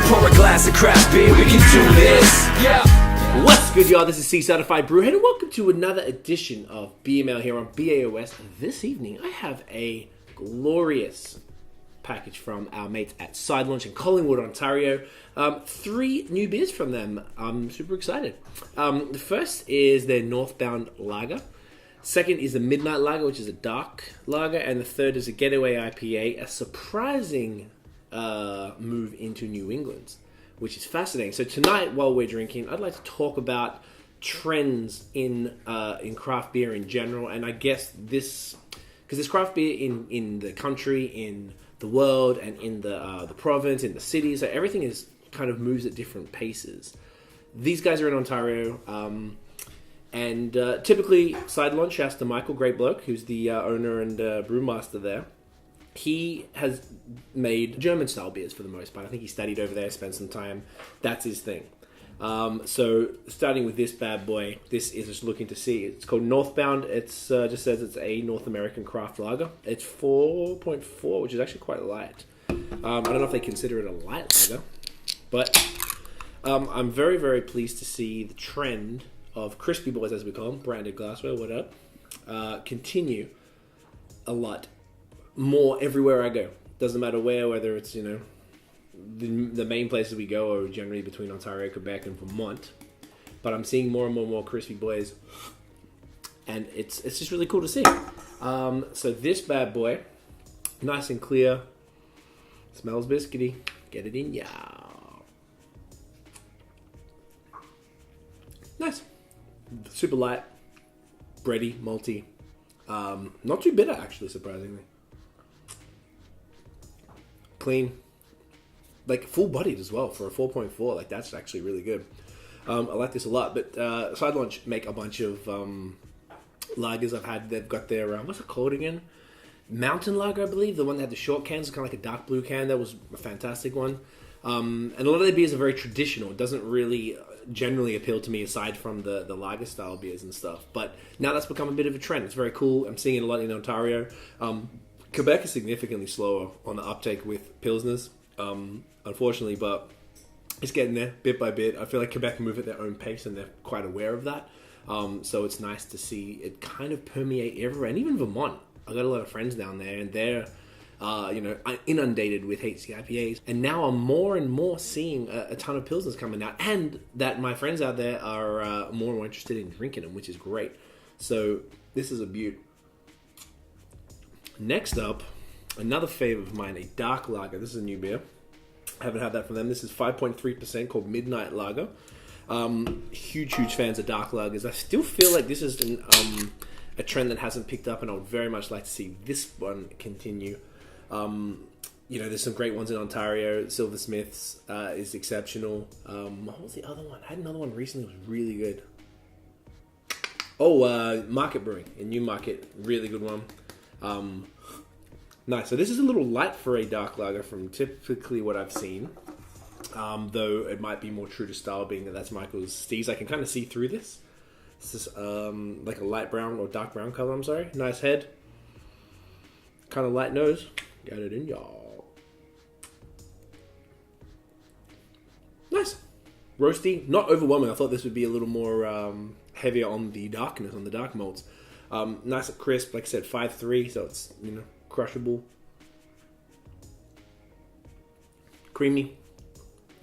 Pour a glass of craft beer, we can do this. Yeah. What's good, y'all? This is C-Certified Brewhead, and welcome to another edition of BML here on BAOS. This evening, I have a glorious package from our mates at Side Launch in Collingwood, Ontario. 3 new beers from them. I'm super excited. The first is their Northbound Lager. Second is the Midnight Lager, which is a dark lager. And the third is a Getaway IPA, a surprising move into New England, which is fascinating. So tonight, while we're drinking, I'd like to talk about trends in craft beer in general. And I guess this, because there's craft beer in the country, in the world, and in the province, in the cities. So everything is kind of moves at different paces. These guys are in Ontario. And typically, Side Launch, shouts to Michael, great bloke, who's the owner and brewmaster there. He has made German-style beers for the most part. I think he studied over there, spent some time. That's his thing. So, starting with this bad boy, this is just looking to see. It's called Northbound. It's just says it's a North American craft lager. It's 4.4, which is actually quite light. I don't know if they consider it a light lager, but I'm very, very pleased to see the trend of crispy boys, as we call them, branded glassware, what up, continue a lot more everywhere I go. Doesn't matter where, whether it's, the main places we go are generally between Ontario, Quebec, and Vermont. But I'm seeing more and more crispy boys, and it's just really cool to see. So this bad boy, nice and clear, smells biscuity. Get it in, yeah. Nice. Super light, bready, malty. Not too bitter, actually, surprisingly. Clean. Like, full-bodied as well for a 4.4. Like, that's actually really good. I like this a lot. But Side Launch make a bunch of lagers I've had. They've got their, what's it called again? Mountain Lager, I believe. The one that had the short cans, kind of like a dark blue can. That was a fantastic one. And a lot of their beers are very traditional. It doesn't really generally appeal to me aside from the lager style beers and stuff. But now that's become a bit of a trend. It's very cool. I'm seeing it a lot in Ontario. Quebec is significantly slower on the uptake with Pilsners, unfortunately, but it's getting there bit by bit. I feel like Quebec move at their own pace and they're quite aware of that. So it's nice to see it kind of permeate everywhere. And even Vermont. I got a lot of friends down there and they're inundated with HC IPAs, and now I'm more and more seeing a ton of Pilsners coming out, and that my friends out there are more and more interested in drinking them, which is great. So this is a beaut. Next up, another favorite of mine, a dark lager. This is a new beer. I haven't had that from them. This is 5.3% called Midnight Lager. Huge fans of dark lagers. I still feel like this is a trend that hasn't picked up, and I would very much like to see this one continue. There's some great ones in Ontario. Silversmith's is exceptional. What was the other one? I had another one recently that was really good. Market Brewing in Newmarket. Really good one. Nice. So this is a little light for a dark lager from typically what I've seen. Though it might be more true to style, being that that's Michael's steez. I can kind of see through this. This is like a light brown or dark brown color, I'm sorry. Nice head. Kind of light nose. Got it in, y'all. Nice. Roasty. Not overwhelming. I thought this would be a little more heavier on the darkness, on the dark malts. Nice and crisp. Like I said, 5.3, so it's, crushable. Creamy.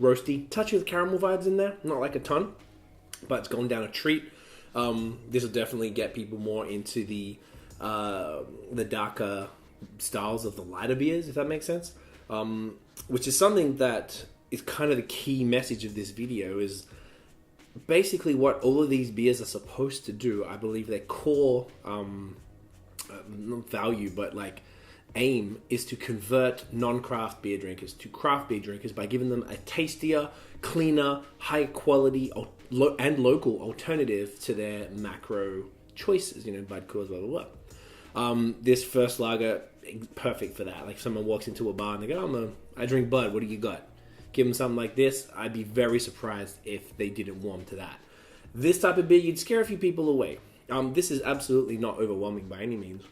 Roasty. Touch of caramel vibes in there. Not like a ton, but it's gone down a treat. This will definitely get people more into the darker styles of the lighter beers, if that makes sense. Which is something that is kind of the key message of this video, is basically what all of these beers are supposed to do. I believe their core not value, but like aim is to convert non-craft beer drinkers to craft beer drinkers by giving them a tastier, cleaner, high quality and local alternative to their macro choices, Bud, Coors, blah, blah, blah. This first lager, perfect for that. Like, if someone walks into a bar and they go, I drink Bud, what do you got? Give them something like this. I'd be very surprised if they didn't warm to that. This type of beer, you'd scare a few people away. This is absolutely not overwhelming by any means.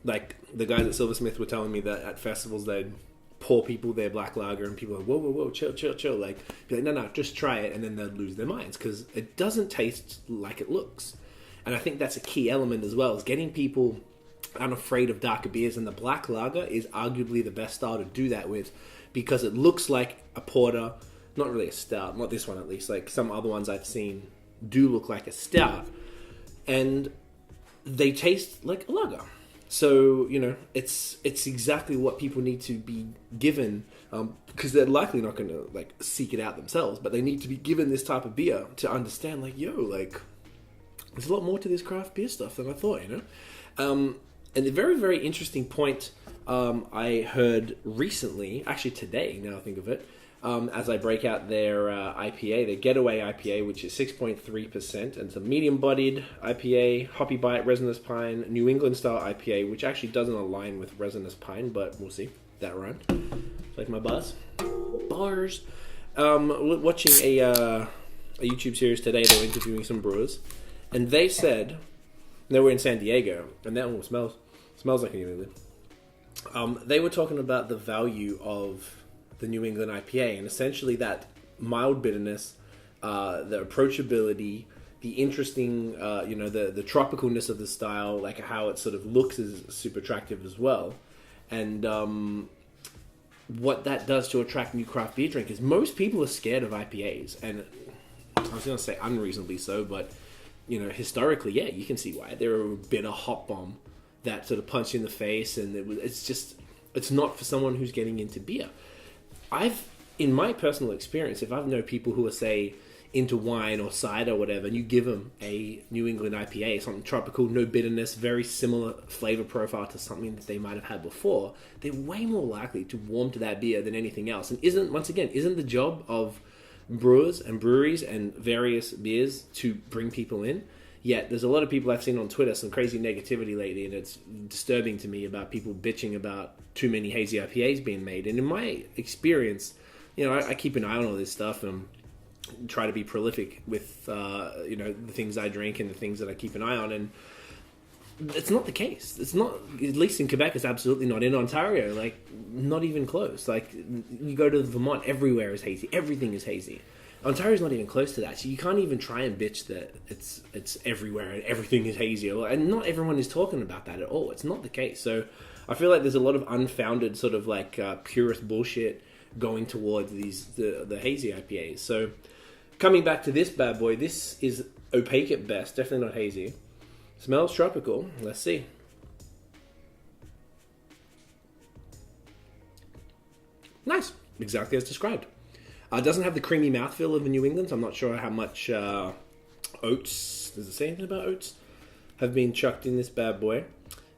Like, the guys at Silversmith were telling me that at festivals they'd pour people their black lager, and people are like, whoa, chill. Like, be like, no, just try it, and then they'll lose their minds because it doesn't taste like it looks. And I think that's a key element as well, is getting people unafraid of darker beers, and the black lager is arguably the best style to do that with because it looks like a porter, not really a stout, not this one at least. Like some other ones I've seen do look like a stout, and they taste like a lager. So, you know, it's exactly what people need to be given, because they're likely not going to, like, seek it out themselves, but they need to be given this type of beer to understand, like, like, there's a lot more to this craft beer stuff than I thought, you know? And a very, very interesting point I heard recently, actually today, now I think of it, as I break out their IPA, their Getaway IPA, which is 6.3%, and it's a medium-bodied IPA, hoppy bite, resinous pine, New England-style IPA, which actually doesn't align with resinous pine, but we'll see. That rhymed. Like my buzz. Bars. Watching a YouTube series today, they were interviewing some brewers, and they said, they were in San Diego, and that one smells like a New England. They were talking about the value of the New England IPA, and essentially that mild bitterness, the approachability, the interesting, the tropicalness of the style, like how it sort of looks is super attractive as well. And what that does to attract new craft beer drinkers. Most people are scared of IPAs, and I was going to say unreasonably so, but you know, historically, yeah, you can see why. They're a bitter hop bomb that sort of punched you in the face, and it's not for someone who's getting into beer. In my personal experience, if I've known people who are, say, into wine or cider or whatever, and you give them a New England IPA, something tropical, no bitterness, very similar flavor profile to something that they might have had before, they're way more likely to warm to that beer than anything else. And isn't the job of brewers and breweries and various beers to bring people in? Yet there's a lot of people I've seen on Twitter, some crazy negativity lately, and it's disturbing to me about people bitching about too many hazy IPAs being made. And in my experience, you know, I keep an eye on all this stuff and try to be prolific with, the things I drink and the things that I keep an eye on. And it's not the case. It's not, at least in Quebec, it's absolutely not. In Ontario, like, not even close. Like, you go to Vermont, everywhere is hazy. Everything is hazy. Ontario's not even close to that, so you can't even try and bitch that it's everywhere and everything is hazy. And not everyone is talking about that at all. It's not the case. So I feel like there's a lot of unfounded sort of like purist bullshit going towards the hazy IPAs. So coming back to this bad boy, this is opaque at best, definitely not hazy. Smells tropical. Let's see. Nice, exactly as described. It doesn't have the creamy mouthfeel of the New England, so I'm not sure how much oats, does it say anything about oats, have been chucked in this bad boy.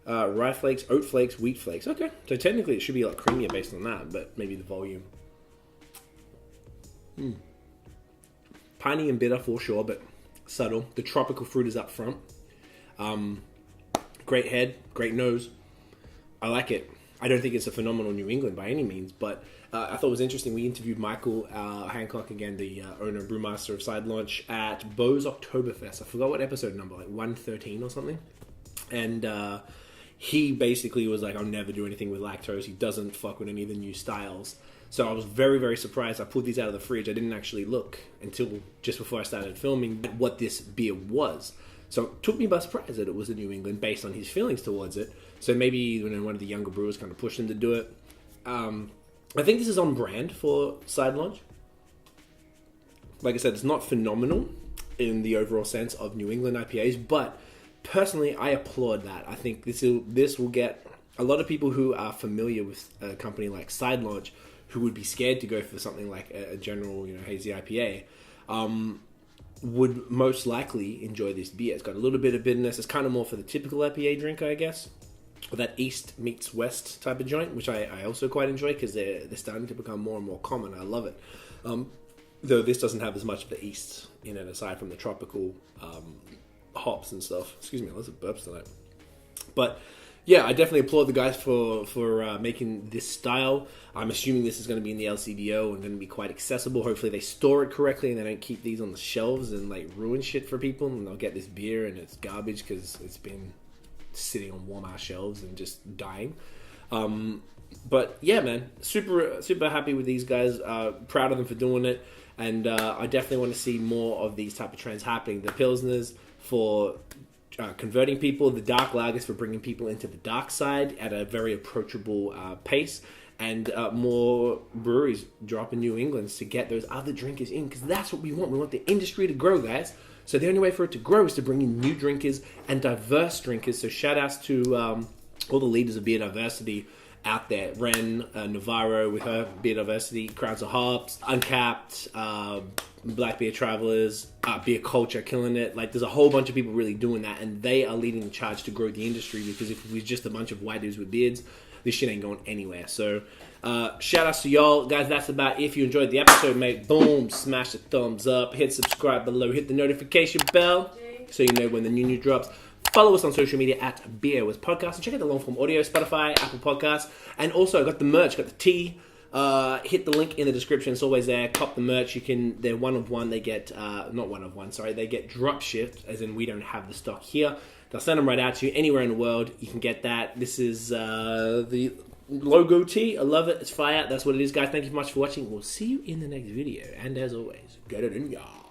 Rye flakes, oat flakes, wheat flakes. Okay, so technically it should be a lot creamier based on that, but maybe the volume. Piney and bitter for sure, but subtle. The tropical fruit is up front. Great head, great nose. I like it. I don't think it's a phenomenal New England by any means, but I thought it was interesting. We interviewed Michael Hancock, again, the owner and brewmaster of Side Launch, at BAOS Oktoberfest. I forgot what episode number, like 113 or something. And he basically was like, I'll never do anything with lactose. He doesn't fuck with any of the new styles. So I was very, very surprised. I pulled these out of the fridge. I didn't actually look until just before I started filming at what this beer was. So it took me by surprise that it was a New England based on his feelings towards it. So maybe one of the younger brewers kind of pushed him to do it. I think this is on brand for Side Launch. Like I said, it's not phenomenal in the overall sense of New England IPAs, but personally, I applaud that. I think this will get a lot of people who are familiar with a company like Side Launch, who would be scared to go for something like a general, hazy IPA, would most likely enjoy this beer. It's got a little bit of bitterness. It's kind of more for the typical IPA drinker, I guess. Or that East meets West type of joint, which I also quite enjoy because they're starting to become more and more common. I love it. Though this doesn't have as much of the East in it, aside from the tropical hops and stuff. Excuse me, lots of burps tonight. But yeah, I definitely applaud the guys for making this style. I'm assuming this is going to be in the LCBO and going to be quite accessible. Hopefully they store it correctly and they don't keep these on the shelves and like ruin shit for people, and they'll get this beer and it's garbage because it's been sitting on warm ass shelves and just dying. But yeah, man, super happy with these guys. Proud of them for doing it, and I definitely want to see more of these type of trends happening. The Pilsners for converting people, the dark lagers for bringing people into the dark side at a very approachable pace, and more breweries dropping New Englands to get those other drinkers in, because that's what we want. We want the industry to grow, guys. So the only way for it to grow is to bring in new drinkers and diverse drinkers. So shout outs to all the leaders of beer diversity out there. Ren, Navarro with her beer diversity, Crowds of Hops, Uncapped, Black Beer Travelers, Beer Culture, killing it. Like, there's a whole bunch of people really doing that, and they are leading the charge to grow the industry, because if we're just a bunch of white dudes with beards, this shit ain't going anywhere. So shout outs to y'all. Guys, that's about it. If you enjoyed the episode, mate, boom, smash the thumbs up, hit subscribe below, hit the notification bell so you know when the new drops. Follow us on social media at BAOS Podcast, and check out the long form audio, Spotify, Apple Podcasts, and also I got the merch, got the tee. Hit the link in the description. It's always there. Cop the merch. They're one of one. They get not one of one. Sorry, they get drop shipped, as in we don't have the stock here. They'll send them right out to you anywhere in the world. You can get that. This is the logo tee. I love it. It's fire. That's what it is, guys. Thank you so much for watching. We'll see you in the next video. And as always, get it in, y'all.